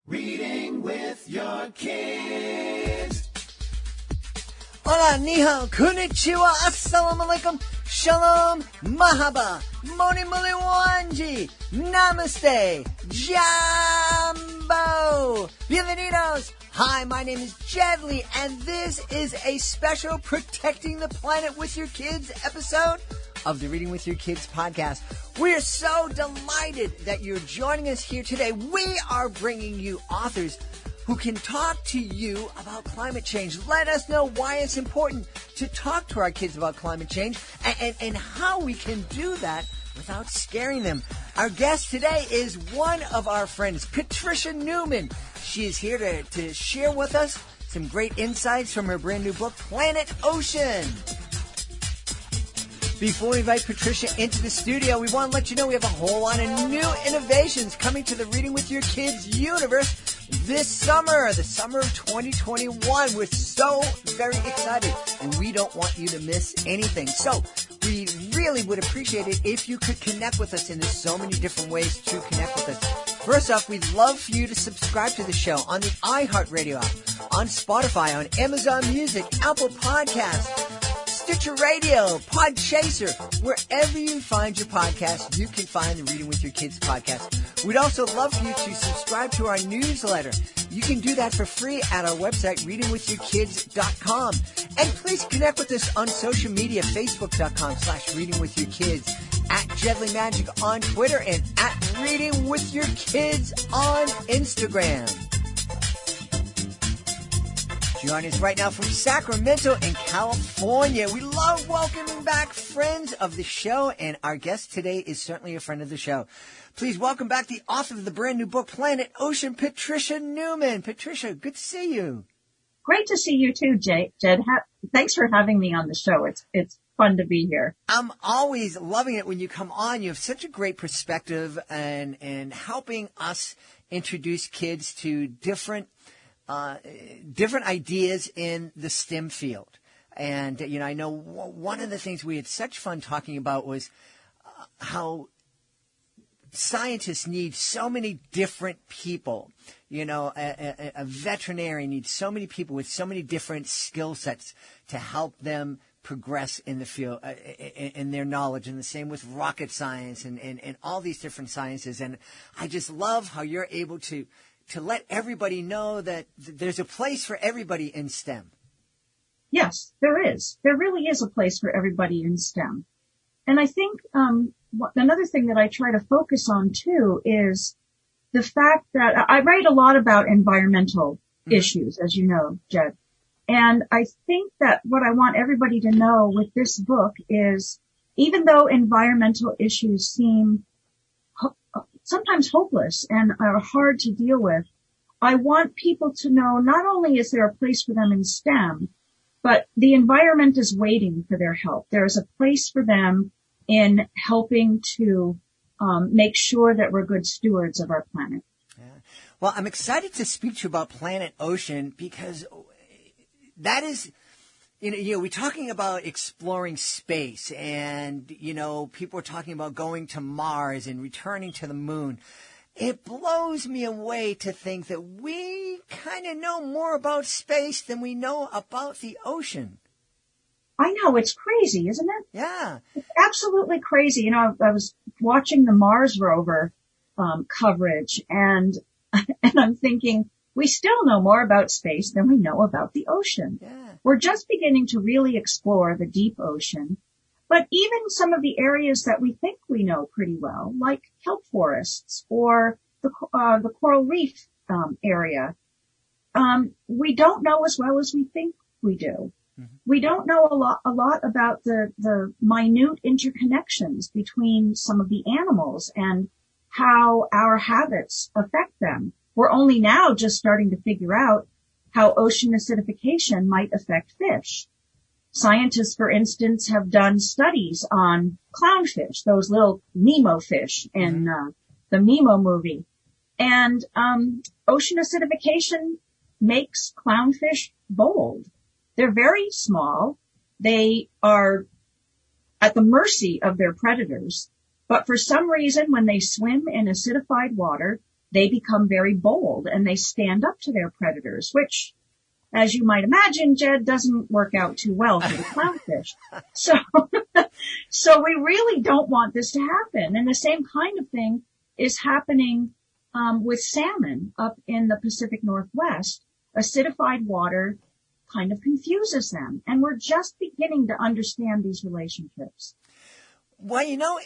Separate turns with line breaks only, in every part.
Reading with your kids.
Hola, ni hao, konnichiwa, assalamu alaikum, shalom, mahaba, moni muli wanji, namaste, jambo, bienvenidos. Hi, my name is Jedley, and this is a special Protecting the Planet with Your Kids episode of the Reading with Your Kids podcast. We are so delighted that you're joining us here today. We are bringing you authors who can talk to you about climate change. Let us know why it's important to talk to our kids about climate change and how we can do that without scaring them. Our guest today is one of our friends, Patricia Newman. She is here to share with us some great insights from her brand new book, Planet Ocean. Before we invite Patricia into the studio, we want to let you know we have a whole lot of new innovations coming to the Reading with Your Kids universe this summer, the summer of 2021. We're so very excited, and we don't want you to miss anything. So we really would appreciate it if you could connect with us, and there's so many different ways to connect with us. First off, we'd love for you to subscribe to the show on the iHeartRadio app, on Spotify, on Amazon Music, Apple Podcasts, Stitcher Radio, Podchaser, wherever you find your podcast, you can find the Reading with Your Kids podcast. We'd also love for you to subscribe to our newsletter. You can do that for free at our website, readingwithyourkids.com. And please connect with us on social media, facebook.com/readingwithyourkids, at Jedley Magic on Twitter, and at Reading with Your Kids on Instagram. Joining us right now from Sacramento in California. We love welcoming back friends of the show, and our guest today is certainly a friend of the show. Please welcome back the author of the brand new book, Planet Ocean, Patricia Newman. Patricia, good to see you.
Great to see you too, Jed. Thanks for having me on the show. It's fun to be here.
I'm always loving it when you come on. You have such a great perspective and helping us introduce kids to different ideas in the STEM field. And, I know one of the things we had such fun talking about was how scientists need so many different people. A veterinarian needs so many people with so many different skill sets to help them progress in the field, in their knowledge. And the same with rocket science and all these different sciences. And I just love how you're able to let everybody know that there's a place for everybody in STEM.
Yes, there is. There really is a place for everybody in STEM. And I think another thing that I try to focus on, too, is the fact that I write a lot about environmental issues, as you know, Jed. And I think that what I want everybody to know with this book is, even though environmental issues seem sometimes hopeless and are hard to deal with, I want people to know not only is there a place for them in STEM, but the environment is waiting for their help. There is a place for them in helping to make sure that we're good stewards of our planet.
Yeah. Well, I'm excited to speak to you about Planet Ocean because that is... we're talking about exploring space and, people are talking about going to Mars and returning to the moon. It blows me away to think that we kind of know more about space than we know about the ocean.
I know, it's crazy, isn't it?
Yeah.
It's absolutely crazy. I was watching the Mars rover coverage and I'm thinking, we still know more about space than we know about the ocean.
Yeah.
We're just beginning to really explore the deep ocean, but even some of the areas that we think we know pretty well, like kelp forests or the coral reef area, we don't know as well as we think we do. Mm-hmm. We don't know a lot about the minute interconnections between some of the animals and how our habits affect them. We're only now just starting to figure out how ocean acidification might affect fish. Scientists, for instance, have done studies on clownfish, those little Nemo fish in the Nemo movie. And ocean acidification makes clownfish bold. They're very small. They are at the mercy of their predators. But for some reason, when they swim in acidified water, they become very bold and they stand up to their predators, which, as you might imagine, Jed, doesn't work out too well for the clownfish. So we really don't want this to happen. And the same kind of thing is happening with salmon up in the Pacific Northwest. Acidified water kind of confuses them. And we're just beginning to understand these relationships.
Well,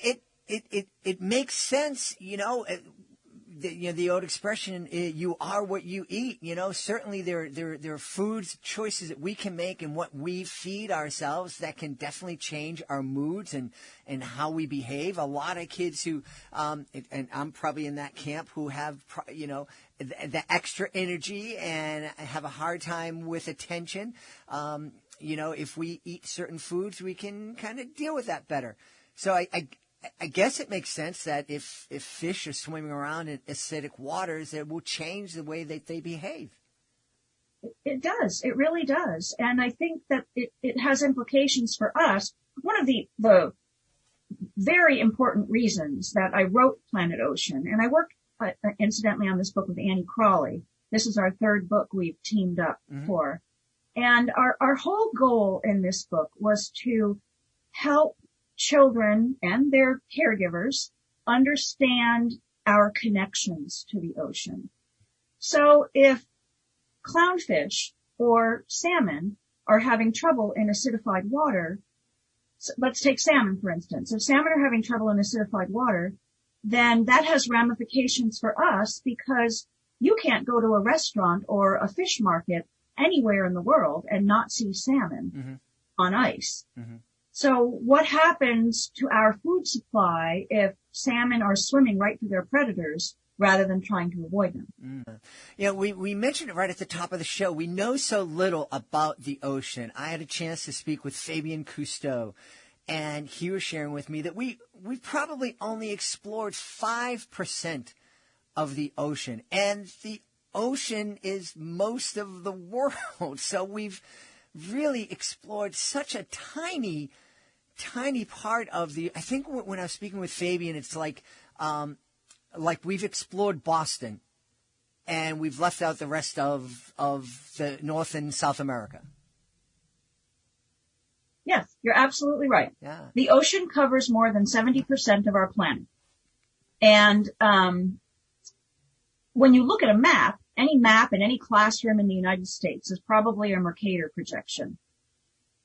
it makes sense, the old expression, you are what you eat. Certainly there are foods choices that we can make and what we feed ourselves that can definitely change our moods and how we behave. A lot of kids who, and I'm probably in that camp, who have, the extra energy and have a hard time with attention. If we eat certain foods, we can kind of deal with that better. So I guess it makes sense that if fish are swimming around in acidic waters, it will change the way that they behave.
It does. It really does. And I think that it has implications for us. One of the very important reasons that I wrote Planet Ocean, and I worked incidentally on this book with Annie Crawley. This is our third book we've teamed up for. And our whole goal in this book was to help children and their caregivers understand our connections to the ocean. So if clownfish or salmon are having trouble in acidified water, so let's take salmon, for instance. If salmon are having trouble in acidified water, then that has ramifications for us because you can't go to a restaurant or a fish market anywhere in the world and not see salmon on ice. So what happens to our food supply if salmon are swimming right through their predators rather than trying to avoid them?
We mentioned it right at the top of the show. We know so little about the ocean. I had a chance to speak with Fabian Cousteau, and he was sharing with me that we probably only explored 5% of the ocean, and the ocean is most of the world. So we've really explored such a tiny part of the, I think when I was speaking with Fabian, it's like we've explored Boston and we've left out the rest of the North and South America.
Yes, you're absolutely right.
Yeah.
The ocean covers more than 70% of our planet. And when you look at a map in any classroom in the United States is probably a Mercator projection.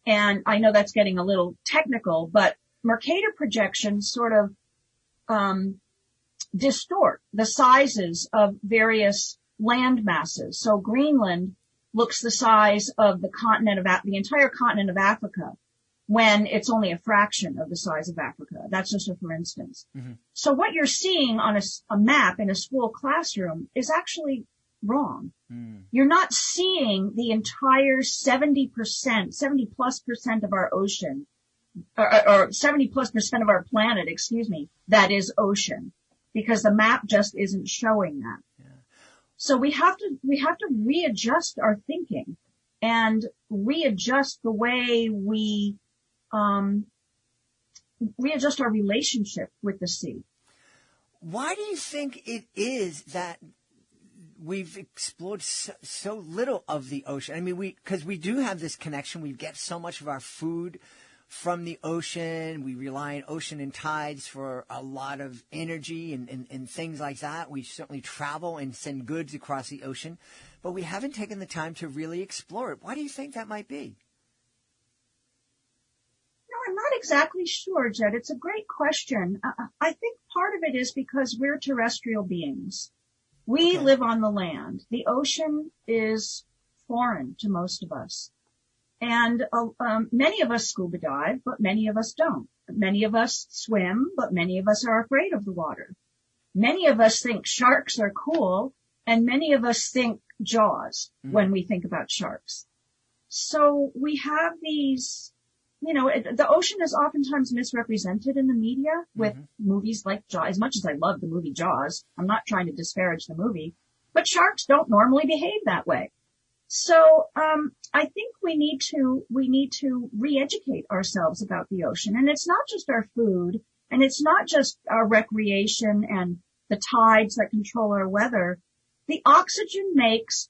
And I know that's getting a little technical, but Mercator projections sort of distort the sizes of various land masses. So Greenland looks the size of the entire continent of Africa when it's only a fraction of the size of Africa. That's just a for instance. So what you're seeing on a map in a school classroom is actually wrong. You're not seeing the entire 70+% of our ocean, or 70+% of our planet, that is ocean, because the map just isn't showing that. Yeah. So we have to readjust our thinking and readjust the way we, readjust our relationship with the sea.
Why do you think it is that we've explored so little of the ocean? I mean, because we do have this connection. We get so much of our food from the ocean. We rely on ocean and tides for a lot of energy and things like that. We certainly travel and send goods across the ocean, but we haven't taken the time to really explore it. Why do you think that might be?
I'm not exactly sure, Jed. It's a great question. I think part of it is because we're terrestrial beings. We live on the land. The ocean is foreign to most of us. And many of us scuba dive, but many of us don't. Many of us swim, but many of us are afraid of the water. Many of us think sharks are cool, and many of us think Jaws when we think about sharks. So we have these, the ocean is oftentimes misrepresented in the media with movies like Jaws. As much as I love the movie Jaws, I'm not trying to disparage the movie, but sharks don't normally behave that way. So, I think we need to re-educate ourselves about the ocean. And it's not just our food, and it's not just our recreation and the tides that control our weather, the oxygen makes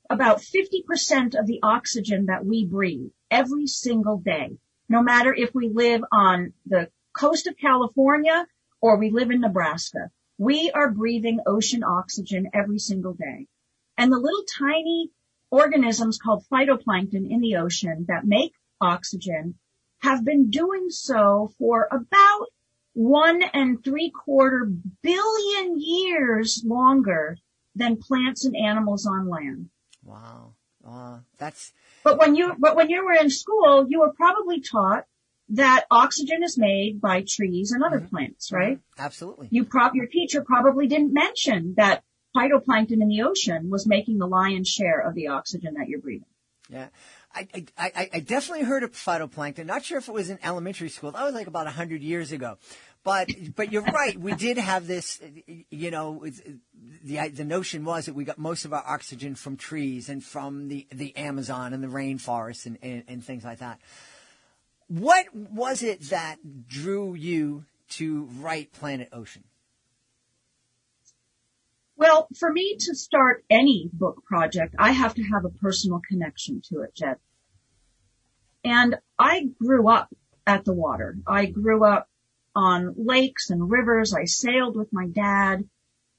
about 50% of the oxygen that we breathe every single day, no matter if we live on the coast of California or we live in Nebraska. We are breathing ocean oxygen every single day. And the little tiny organisms called phytoplankton in the ocean that make oxygen have been doing so for about 1.75 billion years longer than plants and animals on land.
Wow.
But when you were in school, you were probably taught that oxygen is made by trees and other plants, right?
Absolutely.
Your teacher probably didn't mention that phytoplankton in the ocean was making the lion's share of the oxygen that you're breathing.
Yeah. I definitely heard of phytoplankton. Not sure if it was in elementary school. That was like about 100 years ago. But you're right. We did have this, the notion was that we got most of our oxygen from trees and from the Amazon and the rainforests and things like that. What was it that drew you to write Planet Ocean?
Well, for me to start any book project, I have to have a personal connection to it, Jed. And I grew up at the water. I grew up on lakes and rivers. I sailed with my dad.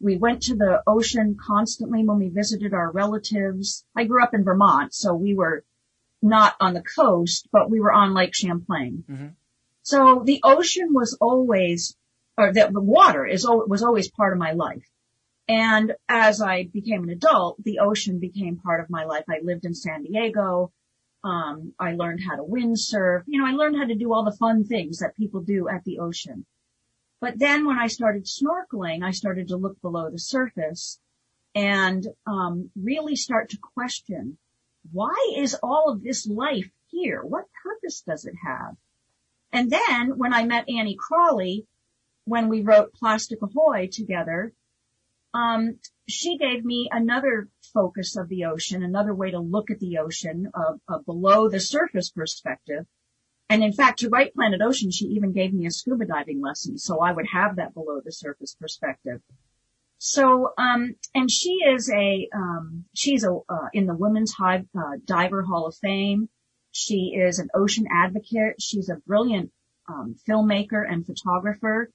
We went to the ocean constantly when we visited our relatives. I grew up in Vermont, so we were not on the coast, but we were on Lake Champlain. Mm-hmm. So the ocean was always, or the water was always part of my life. And as I became an adult, the ocean became part of my life. I lived in San Diego. I learned how to windsurf. I learned how to do all the fun things that people do at the ocean. But then when I started snorkeling, I started to look below the surface and really start to question, why is all of this life here? What purpose does it have? And then when I met Annie Crawley, when we wrote Plastic Ahoy together, she gave me another focus of the ocean, another way to look at the ocean, a below the surface perspective. And in fact, to write Planet Ocean, she even gave me a scuba diving lesson, so I would have that below the surface perspective. So, and she is she's in the Women's Diver Hall of Fame. She is an ocean advocate. She's a brilliant, filmmaker and photographer.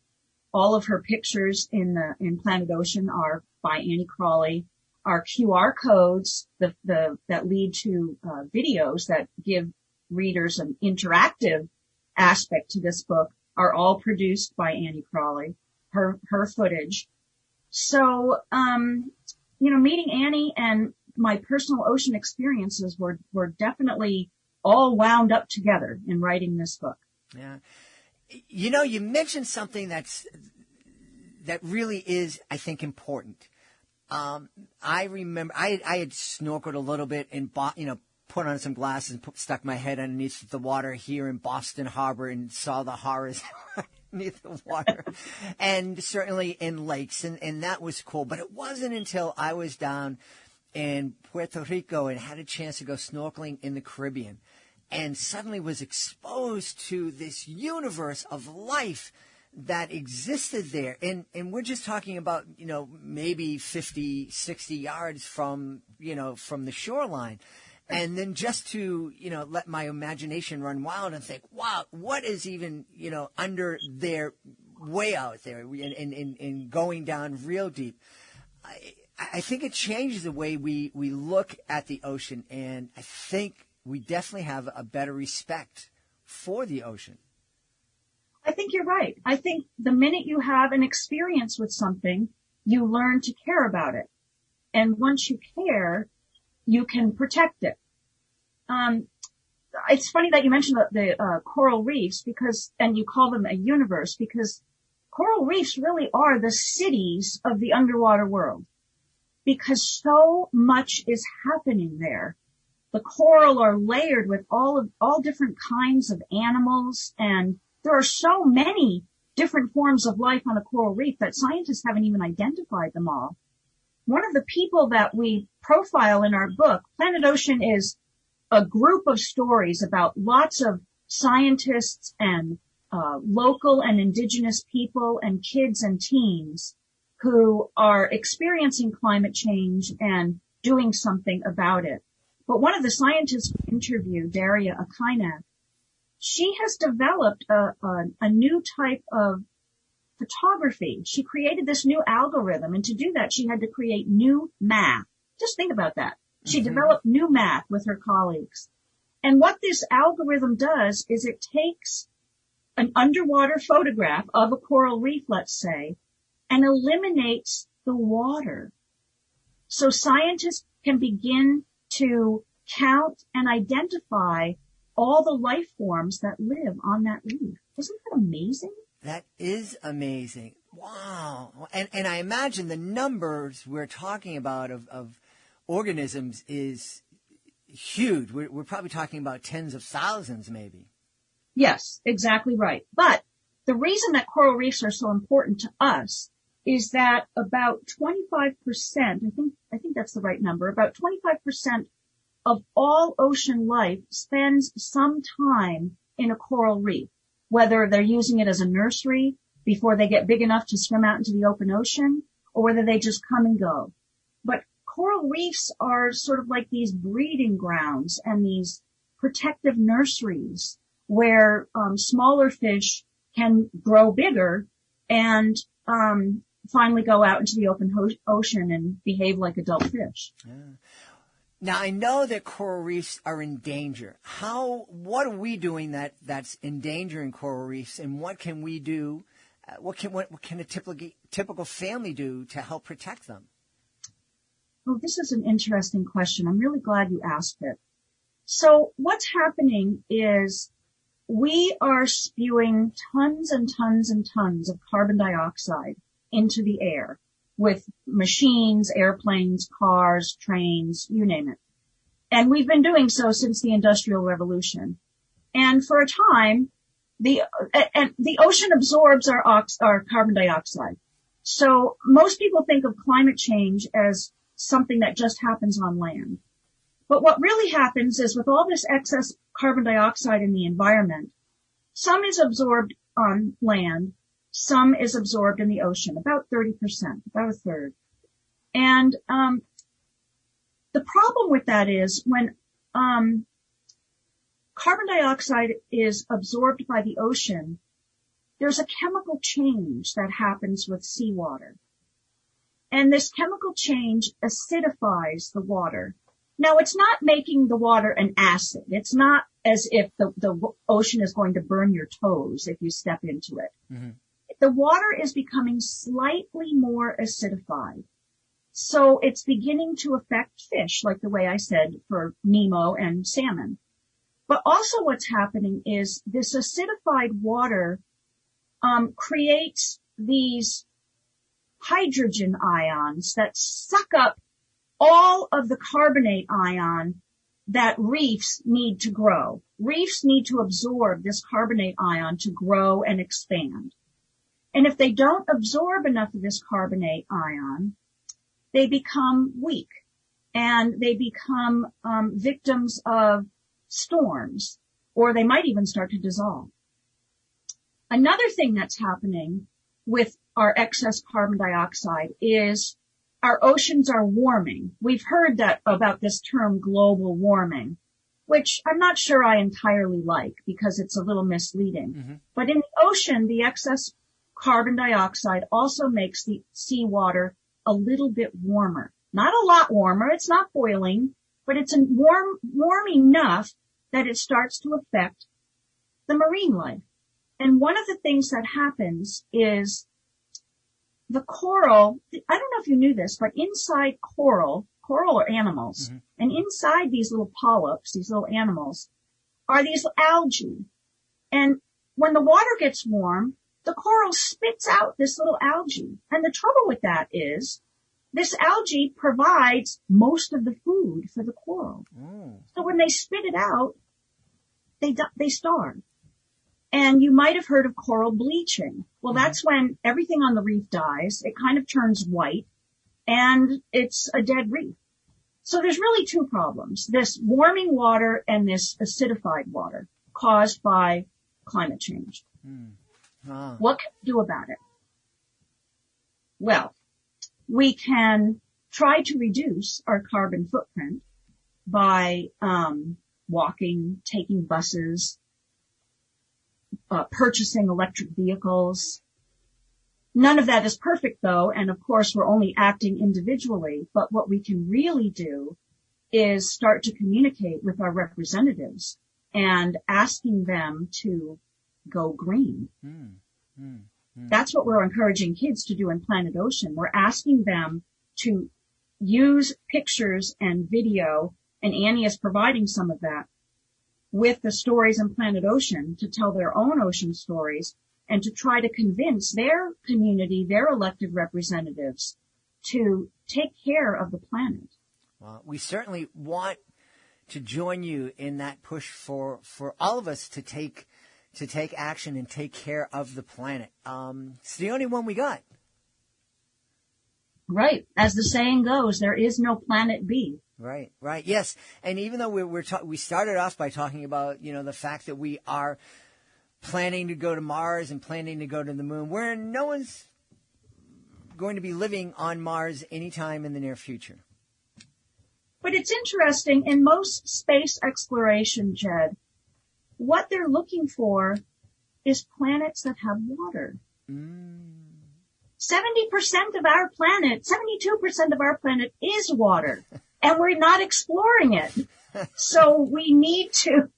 All of her pictures in Planet Ocean are by Annie Crawley. Our QR codes, that lead to, videos that give readers an interactive aspect to this book are all produced by Annie Crawley, her footage. So, meeting Annie and my personal ocean experiences were definitely all wound up together in writing this book.
Yeah. You mentioned something that really is, I think, important. I remember I had snorkeled a little bit and put on some glasses and stuck my head underneath the water here in Boston Harbor and saw the horrors underneath the water, and certainly in lakes, and that was cool. But it wasn't until I was down in Puerto Rico and had a chance to go snorkeling in the Caribbean, and suddenly was exposed to this universe of life that existed there. And we're just talking about, maybe 50, 60 yards from the shoreline. And then just to, let my imagination run wild and think, wow, what is even, under there, way out there and going down real deep. I think it changes the way we look at the ocean, and I think we definitely have a better respect for the ocean.
I think you're right. I think the minute you have an experience with something, you learn to care about it. And once you care, you can protect it. It's funny that you mentioned the coral reefs and you call them a universe, because coral reefs really are the cities of the underwater world, because so much is happening there. The coral are layered with all different kinds of animals, and there are so many different forms of life on a coral reef that scientists haven't even identified them all. One of the people that we profile in our book, Planet Ocean, is a group of stories about lots of scientists and local and indigenous people and kids and teens who are experiencing climate change and doing something about it. But one of the scientists we interviewed, Daria Akina, she has developed a new type of photography. She created this new algorithm, and to do that, she had to create new math. Just think about that. She developed new math with her colleagues. And what this algorithm does is it takes an underwater photograph of a coral reef, let's say, and eliminates the water. So scientists can begin to count and identify all the life forms that live on that reef. Isn't that amazing?
That is amazing. Wow. And I imagine the numbers we're talking about of organisms is huge. We're probably talking about tens of thousands maybe.
Yes, exactly right. But the reason that coral reefs are so important to us is that about 25%, I think that's the right number, about 25% of all ocean life spends some time in a coral reef, whether they're using it as a nursery before they get big enough to swim out into the open ocean, or whether they just come and go. But coral reefs are sort of like these breeding grounds and these protective nurseries where smaller fish can grow bigger and finally go out into the open ocean and behave like adult fish.
Yeah. Now, I know that coral reefs are in danger. What are we doing that's endangering coral reefs, and what can we do? What can a typical family do to help protect them?
Well, this is an interesting question. I'm really glad you asked it. So what's happening is we are spewing tons and tons and tons of carbon dioxide into the air with machines, airplanes, cars, trains, you name it. And we've been doing so since the Industrial Revolution. And for a time, the ocean absorbs our carbon dioxide. So most people think of climate change as something that just happens on land. But what really happens is with all this excess carbon dioxide in the environment, some is absorbed on land, some is absorbed in the ocean, about 30%, about a third. And the problem with that is when carbon dioxide is absorbed by the ocean, there's a chemical change that happens with seawater. And this chemical change acidifies the water. Now, it's not making the water an acid. It's not as if the ocean is going to burn your toes if you step into it. Mm-hmm. The water is becoming slightly more acidified. So it's beginning to affect fish, like the way I said for Nemo and salmon. But also what's happening is this acidified water creates these hydrogen ions that suck up all of the carbonate ion that reefs need to grow. Reefs need to absorb this carbonate ion to grow and expand. And if they don't absorb enough of this carbonate ion, they become weak and they become victims of storms, or they might even start to dissolve. Another thing that's happening with our excess carbon dioxide is our oceans are warming. We've heard that about this term global warming, which I'm not sure I entirely like because it's a little misleading. Mm-hmm. But in the ocean, the excess carbon dioxide also makes the seawater a little bit warmer. Not a lot warmer. It's not boiling, but it's warm enough that it starts to affect the marine life. And one of the things that happens is the coral, I don't know if you knew this, but inside coral are animals, mm-hmm. and inside these little polyps, these little animals, are these algae. And when the water gets warm, the coral spits out this little algae. And the trouble with that is this algae provides most of the food for the coral. Mm. So when they spit it out, they starve. And you might have heard of coral bleaching. Well, mm-hmm. that's when everything on the reef dies. It kind of turns white and it's a dead reef. So there's really two problems, this warming water and this acidified water caused by climate change. Mm. Ah. What can we do about it? Well, We can try to reduce our carbon footprint by walking, taking buses, purchasing electric vehicles. None of that is perfect, though, and of course we're only acting individually, but what we can really do is start to communicate with our representatives and asking them to go green. That's what we're encouraging kids to do in Planet Ocean. We're asking them to use pictures and video, and Annie is providing some of that, with the stories in Planet Ocean to tell their own ocean stories and to try to convince their community, their elected representatives, to take care of the planet.
Well, we certainly want to join you in that push for all of us to take action and take care of the planet. It's the only one we got.
Right. As the saying goes, there is no planet B.
Right. Yes. And even though we started off by talking about, the fact that we are planning to go to Mars and planning to go to the moon, where no one's going to be living on Mars anytime in the near future.
But it's interesting, in most space exploration, Jed, what they're looking for is planets that have water. 70% of our planet, 72% of our planet is water, and we're not exploring it. So we need to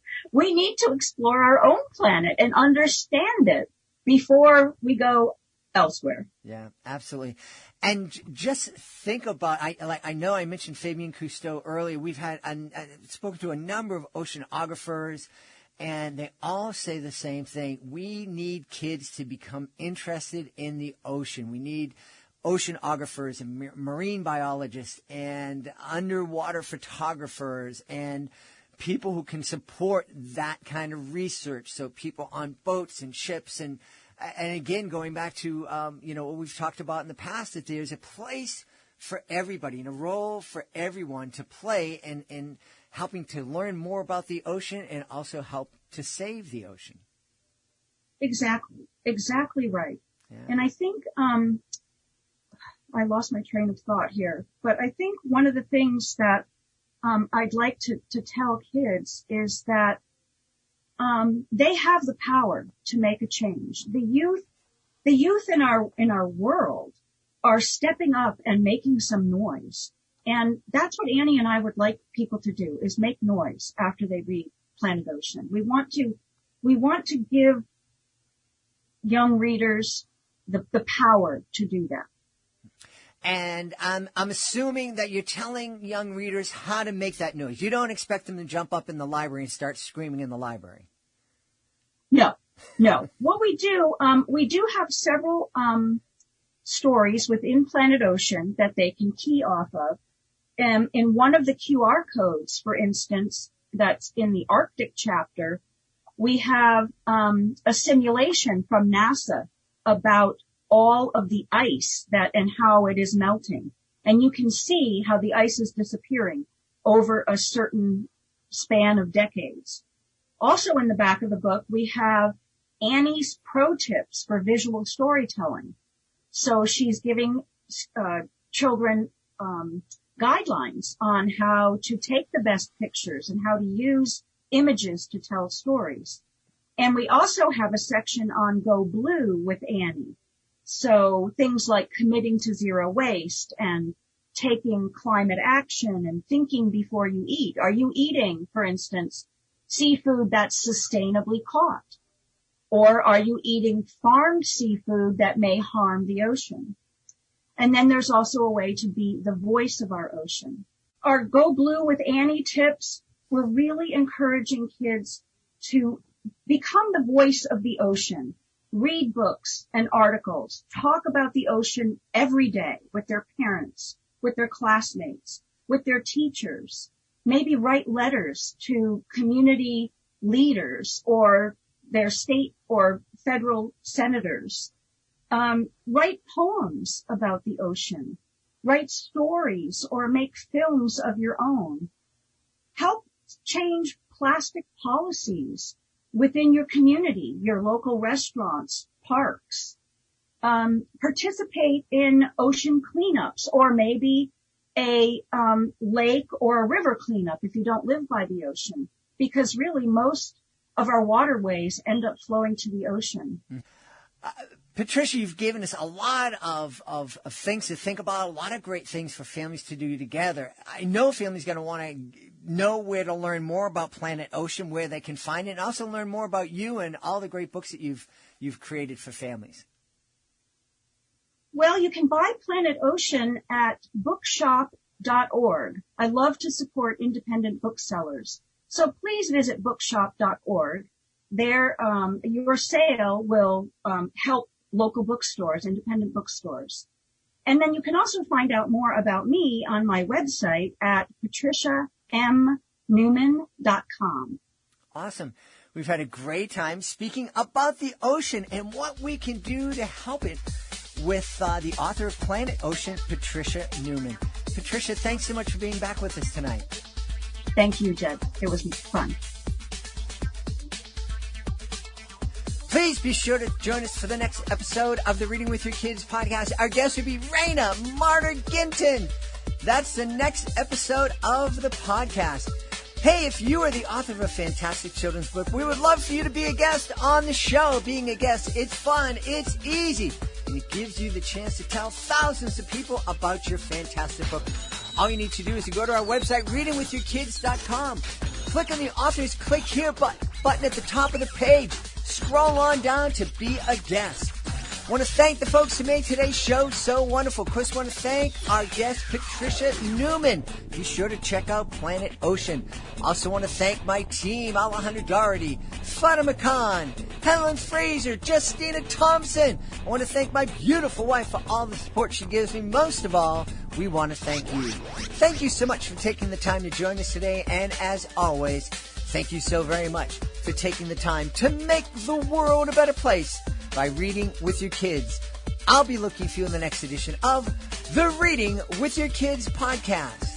explore our own planet and understand it before we go elsewhere.
Yeah, absolutely. And just think about, I know I mentioned Fabien Cousteau earlier. We've had spoken to a number of oceanographers, and they all say the same thing. We need kids to become interested in the ocean. We need oceanographers and marine biologists and underwater photographers and people who can support that kind of research. So people on boats and ships and again, going back to, what we've talked about in the past, that there's a place for everybody and a role for everyone to play in helping to learn more about the ocean and also help to save the ocean.
Exactly right.
Yeah.
And I think, I lost my train of thought here, but I think one of the things that, I'd like to tell kids is that, they have the power to make a change. The youth in our world are stepping up and making some noise. And that's what Annie and I would like people to do, is make noise after they read Planet Ocean. We want to give young readers the power to do that.
And I'm assuming that you're telling young readers how to make that noise. You don't expect them to jump up in the library and start screaming in the library.
No. What we do have several stories within Planet Ocean that they can key off of. In one of the QR codes, for instance, that's in the Arctic chapter, we have a simulation from NASA about all of the ice and how it is melting. And you can see how the ice is disappearing over a certain span of decades. Also in the back of the book, we have Annie's pro tips for visual storytelling. So she's giving children guidelines on how to take the best pictures and how to use images to tell stories. And we also have a section on Go Blue with Annie. So things like committing to zero waste and taking climate action and thinking before you eat. Are you eating, for instance, seafood that's sustainably caught? Or are you eating farmed seafood that may harm the ocean? And then there's also a way to be the voice of our ocean. Our Go Blue with Annie tips, we're really encouraging kids to become the voice of the ocean. Read books and articles. Talk about the ocean every day with their parents, with their classmates, with their teachers. Maybe write letters to community leaders or their state or federal senators. Write poems about the ocean. Write stories or make films of your own. Help change plastic policies within your community, your local restaurants, parks. participate in ocean cleanups, or maybe a lake or a river cleanup if you don't live by the ocean, because really most of our waterways end up flowing to the ocean.
Patricia, you've given us a lot of things to think about, a lot of great things for families to do together. I know families going to want to know where to learn more about Planet Ocean, where they can find it, and also learn more about you and all the great books that you've created for families.
Well, you can buy Planet Ocean at bookshop.org. I love to support independent booksellers. So please visit bookshop.org. There, your sale will help local bookstores, independent bookstores. And then you can also find out more about me on my website at patriciamnewman.com.
Awesome. We've had a great time speaking about the ocean and what we can do to help it with the author of Planet Ocean, Patricia Newman. Patricia, thanks so much for being back with us tonight.
Thank you, Jed. It was fun.
Please be sure to join us for the next episode of the Reading with Your Kids podcast. Our guest will be Raina Martyr-Ginton. That's the next episode of the podcast. Hey, if you are the author of a fantastic children's book, we would love for you to be a guest on the show. Being a guest, it's fun, it's easy, and it gives you the chance to tell thousands of people about your fantastic book. All you need to do is to go to our website, readingwithyourkids.com. Click on the author's Click Here button at the top of the page. Scroll on down to be a guest. I want to thank the folks who made today's show so wonderful. Of course, I want to thank our guest, Patricia Newman. Be sure to check out Planet Ocean. Also want to thank my team, Alejandro Doherty, Fatima Khan, Helen Fraser, Justina Thompson. I want to thank my beautiful wife for all the support she gives me. Most of all, we want to thank you. Thank you so much for taking the time to join us today. And as always, thank you so very much for taking the time to make the world a better place by reading with your kids. I'll be looking for you in the next edition of the Reading with Your Kids podcast.